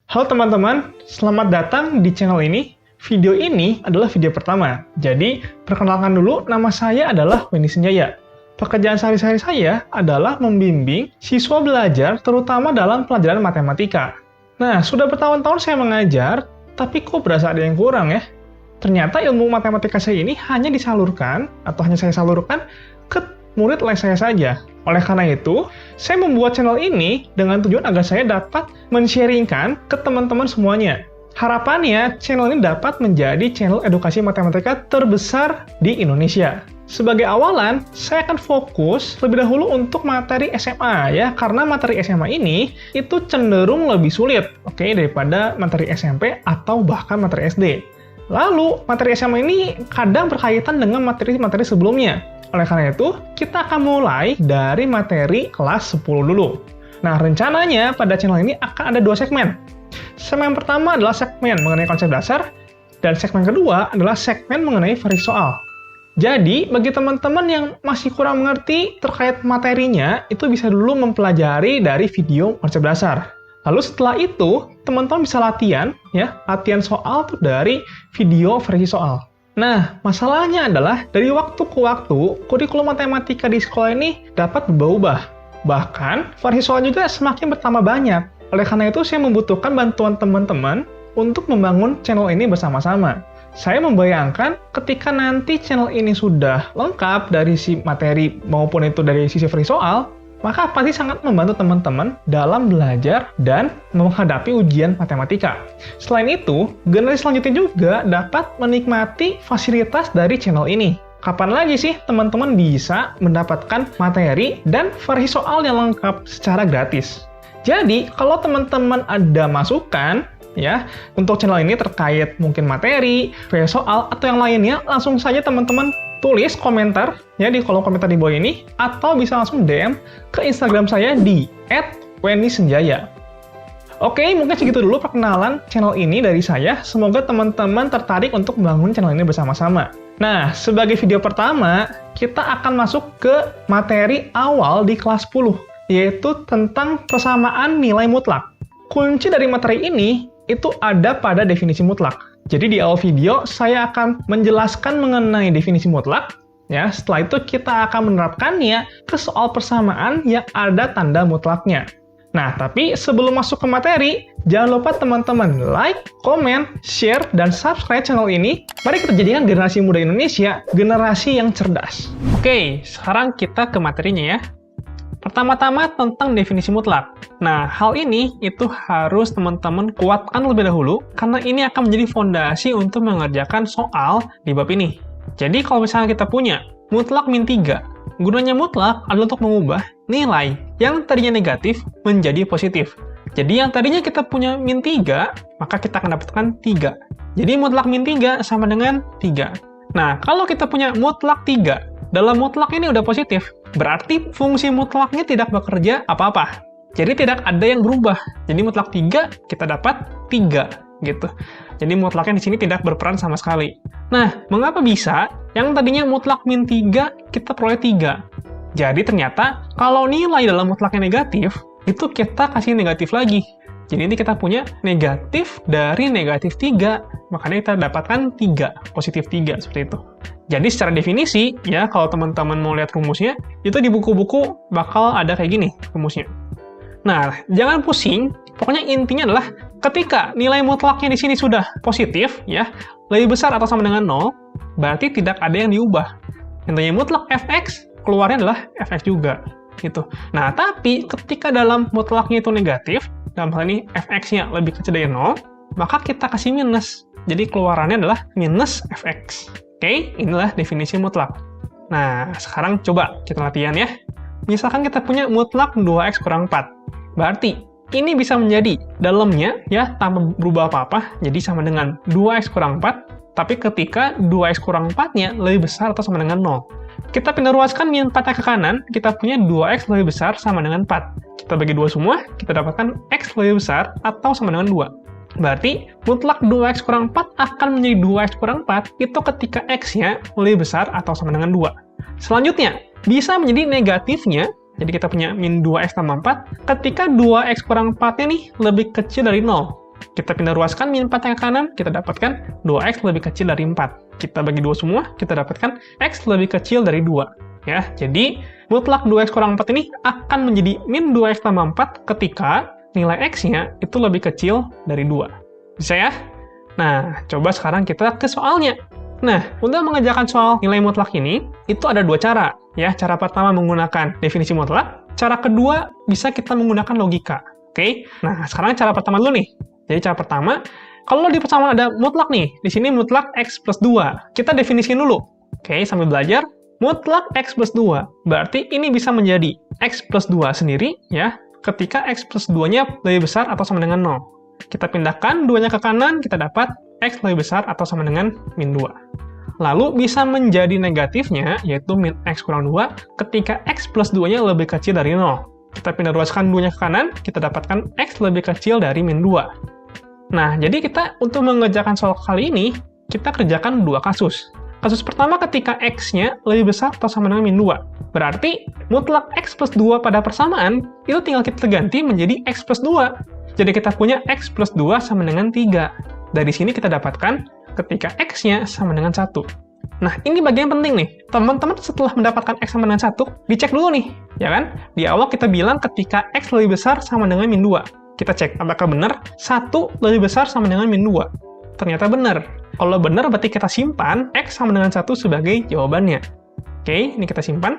Halo teman-teman, selamat datang di channel ini. Video ini adalah video pertama. Jadi, perkenalkan dulu, nama saya adalah Wendy Senjaya. Pekerjaan sehari-hari saya adalah membimbing siswa belajar, terutama dalam pelajaran matematika. Nah, sudah bertahun-tahun saya mengajar, tapi kok berasa ada yang kurang ya? Ternyata ilmu matematika saya ini hanya disalurkan, atau hanya saya salurkan, ke murid les saya saja. Oleh karena itu, saya membuat channel ini dengan tujuan agar saya dapat men-sharingkan ke teman-teman semuanya. Harapannya, channel ini dapat menjadi channel edukasi matematika terbesar di Indonesia. Sebagai awalan, saya akan fokus lebih dahulu untuk materi SMA ya, karena materi SMA ini itu cenderung lebih sulit, daripada materi SMP atau bahkan materi SD. Lalu, materi SMA ini kadang berkaitan dengan materi-materi sebelumnya. Oleh karena itu, kita akan mulai dari materi kelas 10 dulu. Nah, rencananya pada channel ini akan ada 2 segmen. Segmen pertama adalah segmen mengenai konsep dasar, dan segmen kedua adalah segmen mengenai variasi soal. Jadi, bagi teman-teman yang masih kurang mengerti terkait materinya, itu bisa dulu mempelajari dari video konsep dasar. Lalu setelah itu, teman-teman bisa latihan soal tuh dari video variasi soal. Nah, masalahnya adalah dari waktu ke waktu, kurikulum matematika di sekolah ini dapat berubah-ubah. Bahkan, variasi soal juga semakin bertambah banyak. Oleh karena itu, saya membutuhkan bantuan teman-teman untuk membangun channel ini bersama-sama. Saya membayangkan ketika nanti channel ini sudah lengkap dari si materi maupun itu dari sisi variasi soal, maka pasti sangat membantu teman-teman dalam belajar dan menghadapi ujian matematika. Selain itu, generasi selanjutnya juga dapat menikmati fasilitas dari channel ini. Kapan lagi sih teman-teman bisa mendapatkan materi dan variasi soal yang lengkap secara gratis? Jadi, kalau teman-teman ada masukan untuk channel ini terkait mungkin materi, variasi soal, atau yang lainnya, langsung saja teman-teman tulis komentar di kolom komentar di bawah ini, atau bisa langsung DM ke Instagram saya di @wendysenjaya. Oke, mungkin segitu dulu perkenalan channel ini dari saya. Semoga teman-teman tertarik untuk membangun channel ini bersama-sama. Nah, sebagai video pertama, kita akan masuk ke materi awal di kelas 10, yaitu tentang persamaan nilai mutlak. Kunci dari materi ini itu ada pada definisi mutlak. Jadi di awal video, saya akan menjelaskan mengenai definisi mutlak. Setelah itu kita akan menerapkannya ke soal persamaan yang ada tanda mutlaknya. Nah, tapi sebelum masuk ke materi, jangan lupa teman-teman like, komen, share, dan subscribe channel ini. Mari kita jadikan generasi muda Indonesia, generasi yang cerdas. Oke, sekarang kita ke materinya ya. Pertama-tama tentang definisi mutlak. Nah, hal ini itu harus teman-teman kuatkan lebih dahulu, karena ini akan menjadi fondasi untuk mengerjakan soal di bab ini. Jadi, kalau misalnya kita punya mutlak min 3, gunanya mutlak adalah untuk mengubah nilai yang tadinya negatif menjadi positif. Jadi, yang tadinya kita punya min 3, maka kita akan dapatkan 3. Jadi, mutlak min 3 sama dengan 3. Nah, kalau kita punya mutlak 3, dalam mutlak ini udah positif, berarti fungsi mutlaknya tidak bekerja apa-apa. Jadi tidak ada yang berubah. Jadi mutlak 3, kita dapat 3, gitu. Jadi mutlaknya di sini tidak berperan sama sekali. Nah, mengapa bisa? Yang tadinya mutlak min 3, kita peroleh 3. Jadi ternyata, kalau nilai dalam mutlaknya negatif, itu kita kasih negatif lagi. Jadi ini kita punya negatif dari negatif 3, makanya kita dapatkan 3, positif 3, seperti itu. Jadi secara definisi, kalau teman-teman mau lihat rumusnya, itu di buku-buku bakal ada kayak gini rumusnya. Nah, jangan pusing, pokoknya intinya adalah ketika nilai mutlaknya di sini sudah positif, lebih besar atau sama dengan 0, berarti tidak ada yang diubah. Yang tadinya mutlak fx, keluarnya adalah fx juga. Gitu. Nah, tapi ketika dalam mutlaknya itu negatif, dalam hal ini fx-nya lebih kecil dari 0, maka kita kasih minus. Jadi keluarannya adalah minus fx. Oke, inilah definisi mutlak. Nah, sekarang coba kita latihan ya. Misalkan kita punya mutlak 2x kurang 4. Berarti, ini bisa menjadi dalamnya, tanpa berubah apa-apa, jadi sama dengan 2x kurang 4, tapi ketika 2x kurang 4-nya lebih besar atau sama dengan 0. Kita pindah ruaskan min 4-nya ke kanan, kita punya 2x lebih besar sama dengan 4. Kita bagi 2 semua, kita dapatkan x lebih besar atau sama dengan 2. Berarti, mutlak 2x kurang 4 akan menjadi 2x kurang 4 itu ketika x-nya lebih besar atau sama dengan 2. Selanjutnya, bisa menjadi negatifnya, jadi kita punya min 2x tambah 4, ketika 2x kurang 4-nya nih lebih kecil dari 0. Kita pindah ruaskan min 4 yang ke kanan, kita dapatkan 2x lebih kecil dari 4. Kita bagi 2 semua, kita dapatkan x lebih kecil dari 2. Ya, jadi mutlak 2x kurang 4 ini akan menjadi min 2x tambah 4 ketika nilai x-nya itu lebih kecil dari 2. Bisa ya? Nah, coba sekarang kita ke soalnya. Nah, untuk mengerjakan soal nilai mutlak ini, itu ada dua cara. Ya, cara pertama menggunakan definisi mutlak, cara kedua bisa kita menggunakan logika. Oke? Nah, sekarang cara pertama dulu nih. Jadi cara pertama, kalau di persamaan ada mutlak nih, di sini mutlak x plus 2. Kita definisiin dulu. Oke, sambil belajar, mutlak x plus 2. Berarti ini bisa menjadi x plus 2 sendiri, ya, ketika x plus 2-nya lebih besar atau sama dengan 0. Kita pindahkan 2-nya ke kanan, kita dapat x lebih besar atau sama dengan min 2. Lalu bisa menjadi negatifnya, yaitu min x kurang 2, ketika x plus 2-nya lebih kecil dari 0. Kita pindah ruaskan 2-nya ke kanan, kita dapatkan x lebih kecil dari min 2. Nah, jadi kita untuk mengerjakan soal kali ini, kita kerjakan dua kasus. Kasus pertama ketika x-nya lebih besar atau sama dengan min 2. Berarti, mutlak x plus 2 pada persamaan, itu tinggal kita ganti menjadi x plus 2. Jadi kita punya x plus 2 sama dengan 3. Dari sini kita dapatkan ketika x-nya sama dengan 1. Nah, ini bagian penting nih. Teman-teman setelah mendapatkan x sama dengan 1, dicek dulu nih, ya kan? Di awal kita bilang ketika x lebih besar sama dengan min 2. Kita cek apakah benar 1 lebih besar sama dengan min 2. Ternyata benar. Kalau benar berarti kita simpan x sama dengan 1 sebagai jawabannya. Oke, ini kita simpan.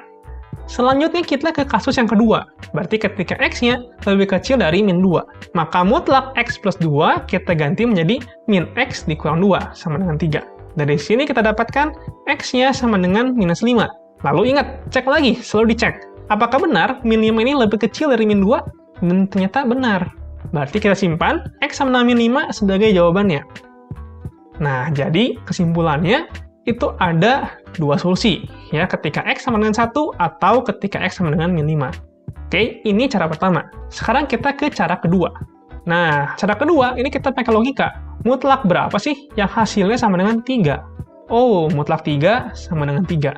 Selanjutnya kita ke kasus yang kedua. Berarti ketika x-nya lebih kecil dari min 2. Maka mutlak x plus 2 kita ganti menjadi min x dikurang 2 sama dengan 3. Dari sini kita dapatkan x-nya sama dengan minus 5. Lalu ingat, cek lagi, selalu dicek. Apakah benar min 5 ini lebih kecil dari min 2? Dan ternyata benar. Berarti kita simpan x sama dengan min 5 sebagai jawabannya. Nah, jadi kesimpulannya itu ada dua solusi, ya, ketika x sama dengan 1 atau ketika x sama dengan min 5. Oke, ini cara pertama. Sekarang kita ke cara kedua. Nah, cara kedua, ini kita pakai logika. Mutlak berapa sih yang hasilnya sama dengan 3? Oh, mutlak 3 sama dengan 3.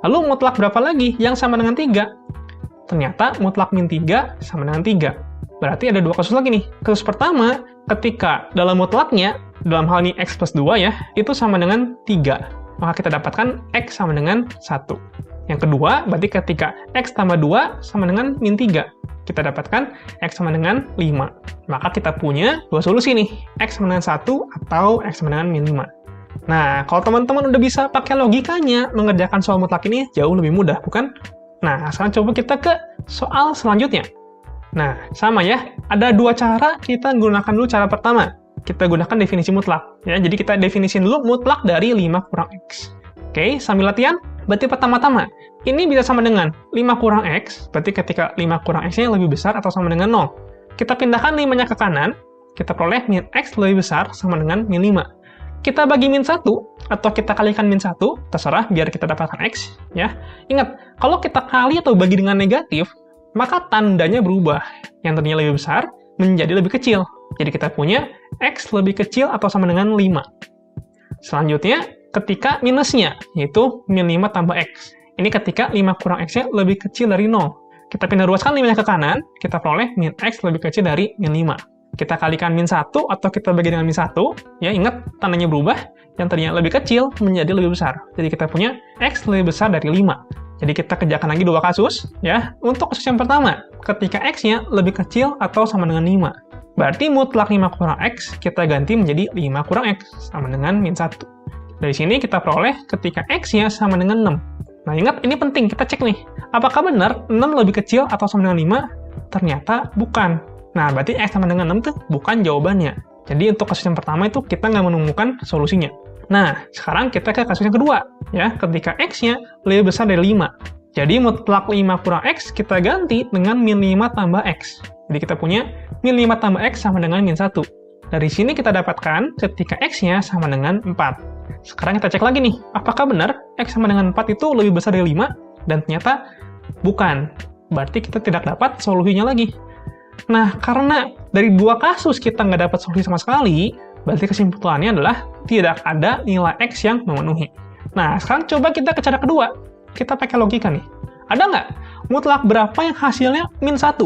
Lalu mutlak berapa lagi yang sama dengan 3? Ternyata mutlak min 3 sama dengan 3. Berarti ada dua kasus lagi nih. Kasus pertama, ketika dalam mutlaknya, dalam hal ini x plus 2 ya, itu sama dengan 3. Maka kita dapatkan x sama dengan 1. Yang kedua, berarti ketika x tambah 2 sama dengan min 3. Kita dapatkan x sama dengan 5. Maka kita punya dua solusi nih, x sama dengan 1 atau x sama dengan min 5. Nah, kalau teman-teman udah bisa pakai logikanya, mengerjakan soal mutlak ini jauh lebih mudah, bukan? Nah, sekarang coba kita ke soal selanjutnya. Nah, sama ya, ada dua cara, kita gunakan dulu cara pertama. Kita gunakan definisi mutlak. Ya, jadi kita definisin dulu mutlak dari 5 kurang x. Oke, sambil latihan, berarti pertama-tama, ini bisa sama dengan 5 kurang x, berarti ketika 5 kurang x-nya lebih besar atau sama dengan 0. Kita pindahkan 5-nya ke kanan, kita peroleh min x lebih besar sama dengan min 5. Kita bagi min 1, atau kita kalikan min 1, terserah, biar kita dapatkan x. Ya, ingat, kalau kita kali atau bagi dengan negatif, maka tandanya berubah. Yang tadinya lebih besar, menjadi lebih kecil. Jadi kita punya x lebih kecil atau sama dengan 5. Selanjutnya, ketika minusnya, yaitu min 5 tambah x. Ini ketika 5 kurang x-nya lebih kecil dari 0. Kita pindah ruaskan 5-nya ke kanan, kita peroleh min x lebih kecil dari min 5. Kita kalikan min 1 atau kita bagi dengan min 1, ya ingat tandanya berubah, yang tadinya lebih kecil menjadi lebih besar. Jadi kita punya x lebih besar dari 5. Jadi kita kerjakan lagi dua kasus, ya. Untuk kasus yang pertama, ketika x-nya lebih kecil atau sama dengan 5. Berarti mutlak 5 kurang x, kita ganti menjadi 5 kurang x, sama dengan min 1. Dari sini kita peroleh ketika x-nya sama dengan 6. Nah, ingat, ini penting, kita cek nih. Apakah benar 6 lebih kecil atau sama dengan 5? Ternyata bukan. Nah, berarti x sama dengan 6 itu bukan jawabannya. Jadi untuk kasus yang pertama itu kita nggak menemukan solusinya. Nah, sekarang kita ke kasus yang kedua. Ya, ketika x-nya lebih besar dari 5. Jadi mutlak 5 kurang x kita ganti dengan min 5 tambah x. Jadi kita punya min 5 tambah x sama dengan min 1. Dari sini kita dapatkan ketika x-nya sama dengan 4. Sekarang kita cek lagi nih, apakah benar x sama dengan 4 itu lebih besar dari 5? Dan ternyata bukan. Berarti kita tidak dapat solusinya lagi. Nah, karena dari dua kasus kita nggak dapat solusi sama sekali, berarti kesimpulannya adalah tidak ada nilai x yang memenuhi. Nah, sekarang coba kita ke cara kedua. Kita pakai logika nih. Ada nggak mutlak berapa yang hasilnya min 1?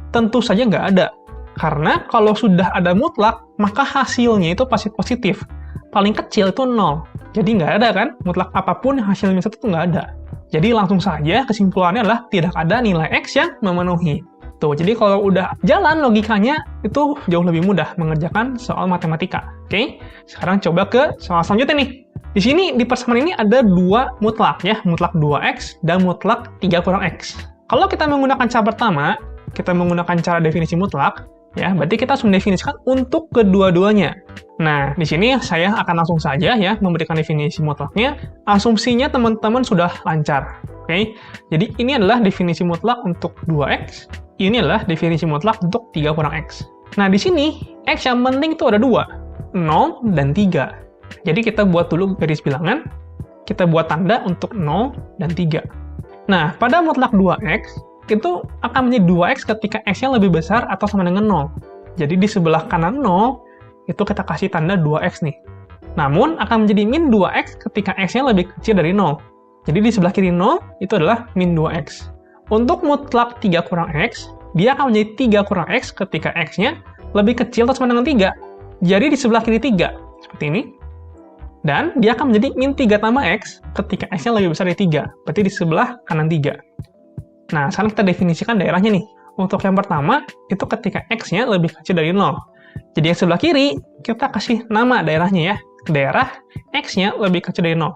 Tentu saja nggak ada. Karena kalau sudah ada mutlak, maka hasilnya itu pasti positif. Paling kecil itu 0. Jadi nggak ada kan, mutlak apapun hasilnya 1 itu nggak ada. Jadi langsung saja kesimpulannya adalah tidak ada nilai X yang memenuhi. Tuh, jadi kalau udah jalan logikanya, itu jauh lebih mudah mengerjakan soal matematika. Oke, sekarang coba ke soal selanjutnya nih. Di sini, di persamaan ini ada dua mutlak ya, mutlak 2X dan mutlak 3 kurang X. Kalau kita menggunakan cara pertama, kita menggunakan cara definisi mutlak, ya, berarti kita harus mendefinisikan untuk kedua-duanya. Nah, di sini saya akan langsung saja ya memberikan definisi mutlaknya. Asumsinya teman-teman sudah lancar. Oke, jadi ini adalah definisi mutlak untuk 2X. Ini adalah definisi mutlak untuk 3 kurang X. Nah, di sini, X yang penting itu ada 2, 0 dan 3. Jadi kita buat dulu garis bilangan, kita buat tanda untuk 0 dan 3. Nah, pada mutlak 2X, itu akan menjadi 2X ketika X-nya lebih besar atau sama dengan 0. Jadi di sebelah kanan 0, itu kita kasih tanda 2X nih. Namun, akan menjadi min 2X ketika X-nya lebih kecil dari 0. Jadi di sebelah kiri 0, itu adalah min 2X. Untuk mutlak 3 kurang X, dia akan menjadi 3 kurang X ketika X-nya lebih kecil atau sama dengan 3. Jadi di sebelah kiri 3, seperti ini. Dan dia akan menjadi min 3 tambah X ketika X-nya lebih besar dari 3. Berarti di sebelah kanan 3. Nah, sekarang kita definisikan daerahnya nih. Untuk yang pertama, itu ketika X-nya lebih kecil dari 0. Jadi yang sebelah kiri, kita kasih nama daerahnya ya. Daerah X-nya lebih kecil dari 0.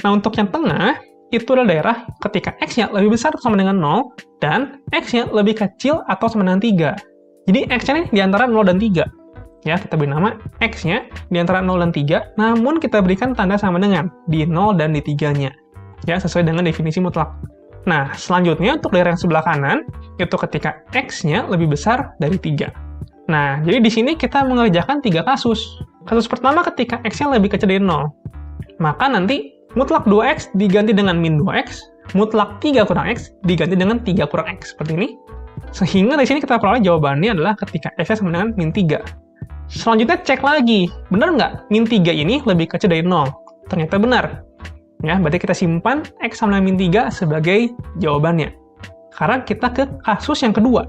Nah, untuk yang tengah, itu adalah daerah ketika X-nya lebih besar atau sama dengan 0, dan X-nya lebih kecil atau sama dengan 3. Jadi X-nya nih di antara 0 dan 3. Ya, kita beri nama X-nya di antara 0 dan 3, namun kita berikan tanda sama dengan di 0 dan di 3-nya. Ya, sesuai dengan definisi mutlak. Nah, selanjutnya untuk daerah yang sebelah kanan, itu ketika X-nya lebih besar dari 3. Nah, jadi di sini kita mengerjakan 3 kasus. Kasus pertama ketika X-nya lebih kecil dari 0. Maka nanti mutlak 2X diganti dengan min 2X, mutlak 3 kurang X diganti dengan 3 kurang X, seperti ini. Sehingga di sini kita peroleh jawabannya adalah ketika X sama dengan min 3. Selanjutnya cek lagi, benar nggak min 3 ini lebih kecil dari 0? Ternyata benar. Ya, berarti kita simpan X sama dengan min 3 sebagai jawabannya. Sekarang kita ke kasus yang kedua.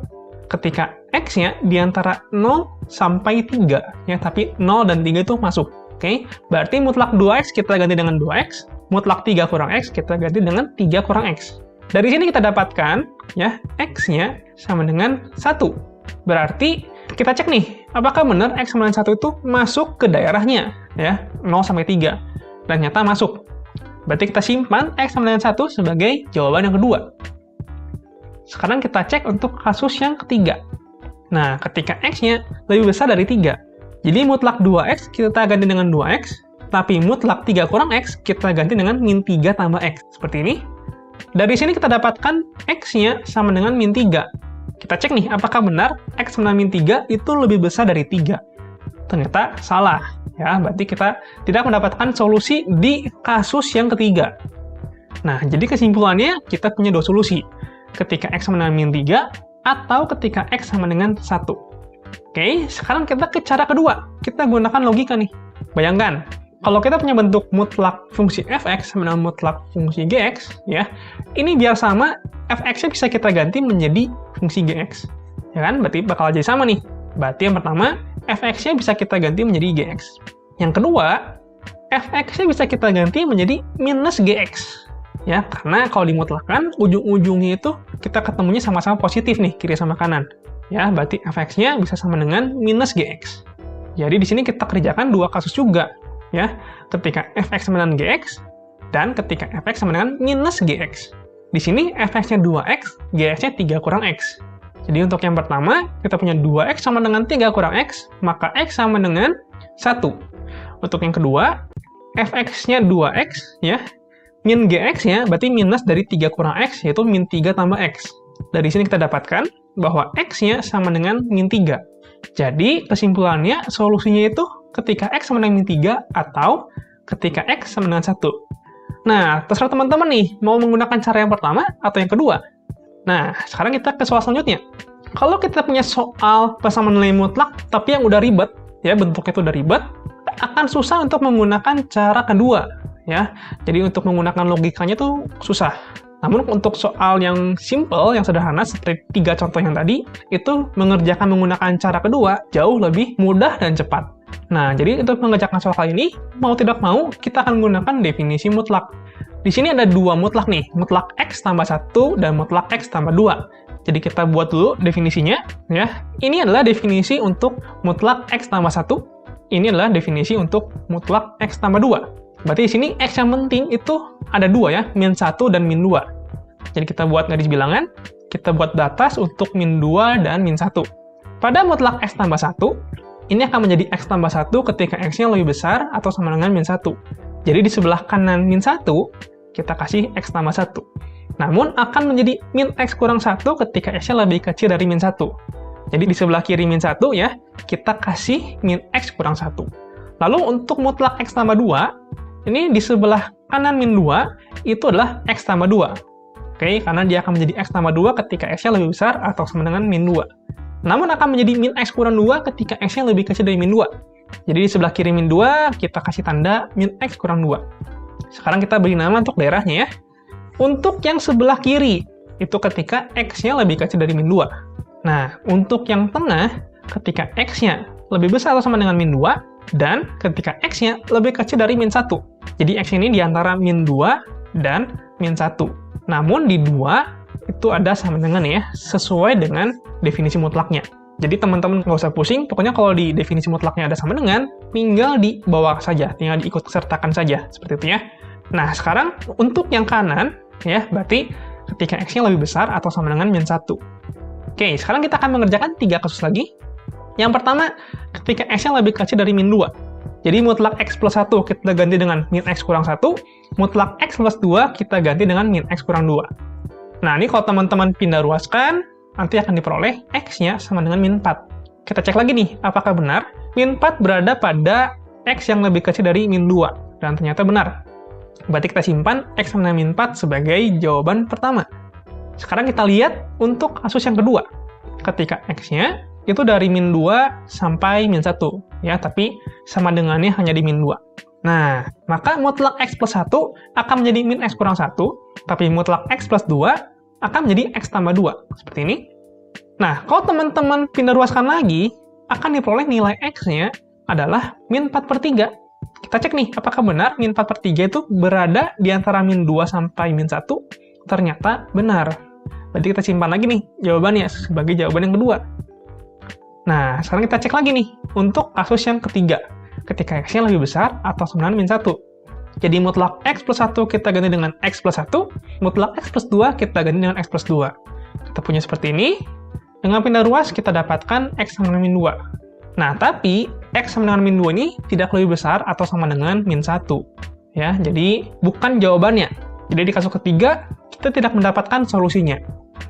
Ketika X-nya di antara 0 sampai 3, ya, tapi 0 dan 3 itu masuk. Oke, berarti mutlak 2X kita ganti dengan 2X, mutlak 3 kurang X kita ganti dengan 3 kurang X. Dari sini kita dapatkan, ya, X-nya sama dengan 1. Berarti, kita cek nih, apakah benar X sama dengan 1 itu masuk ke daerahnya, ya, 0 sampai 3. Dan nyata masuk. Berarti kita simpan X sama dengan 1 sebagai jawaban yang kedua. Sekarang kita cek untuk kasus yang ketiga. Nah, ketika X-nya lebih besar dari 3. Jadi mutlak 2X kita ganti dengan 2X, tapi mutlak 3 kurang X kita ganti dengan min 3 tambah X. Seperti ini. Dari sini kita dapatkan X-nya sama dengan min 3. Kita cek nih, apakah benar X sama min 3 itu lebih besar dari 3? Ternyata salah. Ya, berarti kita tidak mendapatkan solusi di kasus yang ketiga. Nah, jadi kesimpulannya kita punya 2 solusi. Ketika X sama dengan min 3, atau ketika X sama dengan 1. Oke, sekarang kita ke cara kedua. Kita gunakan logika nih. Bayangkan, kalau kita punya bentuk mutlak fungsi fx sama dengan mutlak fungsi gx, ya, ini biar sama, fx-nya bisa kita ganti menjadi fungsi gx. Ya kan? Berarti bakal jadi sama nih. Berarti yang pertama, fx-nya bisa kita ganti menjadi gx. Yang kedua, fx-nya bisa kita ganti menjadi minus gx. Ya, karena kalau dimutlakan, ujung-ujungnya itu kita ketemunya sama-sama positif nih, kiri sama kanan. Ya, berarti fx-nya bisa sama dengan minus gx. Jadi di sini kita kerjakan 2 kasus juga, ya. Ketika fx sama dengan gx, dan ketika fx sama dengan minus gx. Di sini fx-nya 2x, gx-nya 3 kurang x. Jadi untuk yang pertama, kita punya 2x sama dengan 3 kurang x, maka x sama dengan 1. Untuk yang kedua, fx-nya 2x, ya. Min gx-nya berarti minus dari 3 kurang x, yaitu min 3 tambah x. Dari sini kita dapatkan bahwa x-nya sama dengan min 3. Jadi, kesimpulannya, solusinya itu ketika x sama dengan min 3 atau ketika x sama dengan 1. Nah, terserah teman-teman nih, mau menggunakan cara yang pertama atau yang kedua. Nah, sekarang kita ke soal selanjutnya. Kalau kita punya soal persamaan nilai mutlak, tapi yang udah ribet, ya, bentuknya itu udah ribet, akan susah untuk menggunakan cara kedua. Ya, jadi untuk menggunakan logikanya tuh susah. Namun untuk soal yang simple, yang sederhana, seperti 3 contoh yang tadi, itu mengerjakan menggunakan cara kedua jauh lebih mudah dan cepat. Nah, jadi untuk mengerjakan soal kali ini, mau tidak mau, kita akan menggunakan definisi mutlak. Di sini ada 2 mutlak nih, mutlak X tambah 1 dan mutlak X tambah 2. Jadi kita buat dulu definisinya, ya. Ini adalah definisi untuk mutlak X tambah 1, ini adalah definisi untuk mutlak X tambah 2. Berarti di sini X yang penting itu ada 2 ya, min 1 dan min 2. Jadi kita buat garis bilangan, kita buat batas untuk min 2 dan min 1. Pada mutlak X tambah 1, ini akan menjadi X tambah 1 ketika X-nya lebih besar atau sama dengan min 1. Jadi di sebelah kanan min 1, kita kasih X tambah 1. Namun akan menjadi min X kurang 1 ketika X-nya lebih kecil dari min 1. Jadi di sebelah kiri min 1 ya, kita kasih min X kurang 1. Lalu untuk mutlak X tambah 2, ini di sebelah kanan min 2, itu adalah X tambah 2. Oke, karena dia akan menjadi X tambah 2 ketika X-nya lebih besar atau sama dengan min 2. Namun akan menjadi min X kurang 2 ketika X-nya lebih kecil dari min 2. Jadi di sebelah kiri min 2, kita kasih tanda min X kurang 2. Sekarang kita beri nama untuk daerahnya ya. Untuk yang sebelah kiri, itu ketika X-nya lebih kecil dari min 2. Nah, untuk yang tengah, ketika X-nya lebih besar atau sama dengan min 2, dan ketika X-nya lebih kecil dari min 1. Jadi X ini di antara min 2 dan min 1. Namun di 2 itu ada sama dengan ya, sesuai dengan definisi mutlaknya. Jadi teman-teman nggak usah pusing, pokoknya kalau di definisi mutlaknya ada sama dengan, tinggal dibawa saja, tinggal diikut sertakan saja, seperti itu ya. Nah, sekarang untuk yang kanan, ya, berarti ketika X-nya lebih besar atau sama dengan min 1. Oke, sekarang kita akan mengerjakan 3 kasus lagi. Yang pertama, ketika X-nya lebih kecil dari min 2. Jadi mutlak X plus 1 kita ganti dengan min X kurang 1, mutlak X plus 2 kita ganti dengan min X kurang 2. Nah, ini kalau teman-teman pindah ruaskan, nanti akan diperoleh X-nya sama dengan min 4. Kita cek lagi nih, apakah benar? Min 4 berada pada X yang lebih kecil dari min 2, dan ternyata benar. Berarti kita simpan X sama dengan min 4 sebagai jawaban pertama. Sekarang kita lihat untuk kasus yang kedua. Ketika X-nya itu dari min 2 sampai min 1, ya, tapi sama dengannya hanya di min 2. Nah, maka mutlak X plus 1 akan menjadi min X kurang 1, tapi mutlak X plus 2 akan menjadi X tambah 2, seperti ini. Nah, kalau teman-teman pindah ruaskan lagi, akan diperoleh nilai X-nya adalah min 4/3. Kita cek nih, apakah benar min 4/3 itu berada di antara min 2 sampai min 1? Ternyata benar. Berarti kita simpan lagi nih jawabannya sebagai jawaban yang kedua. Nah, sekarang kita cek lagi nih, untuk kasus yang ketiga, ketika X-nya lebih besar atau sama dengan min 1. Jadi mutlak X plus 1 kita ganti dengan X plus 1, mutlak X plus 2 kita ganti dengan X plus 2. Kita punya seperti ini, dengan pindah ruas kita dapatkan X sama dengan min 2. Nah, tapi X sama dengan min 2 ini tidak lebih besar atau sama dengan min 1. Ya, jadi bukan jawabannya. Jadi di kasus ketiga, kita tidak mendapatkan solusinya.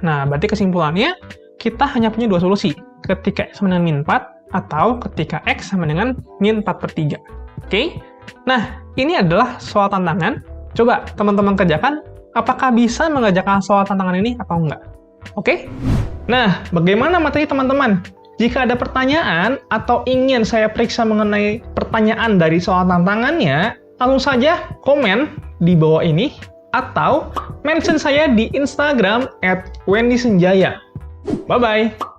Nah, berarti kesimpulannya, kita hanya punya 2 solusi. Ketika X sama dengan min 4, atau ketika X sama dengan min 4/3. Oke? Nah, ini adalah soal tantangan. Coba teman-teman kerjakan, apakah bisa mengerjakan soal tantangan ini atau enggak? Oke? Nah, bagaimana materi teman-teman? Jika ada pertanyaan atau ingin saya periksa mengenai pertanyaan dari soal tantangannya, langsung saja komen di bawah ini, atau mention saya di Instagram @wendysenjaya. Bye-bye!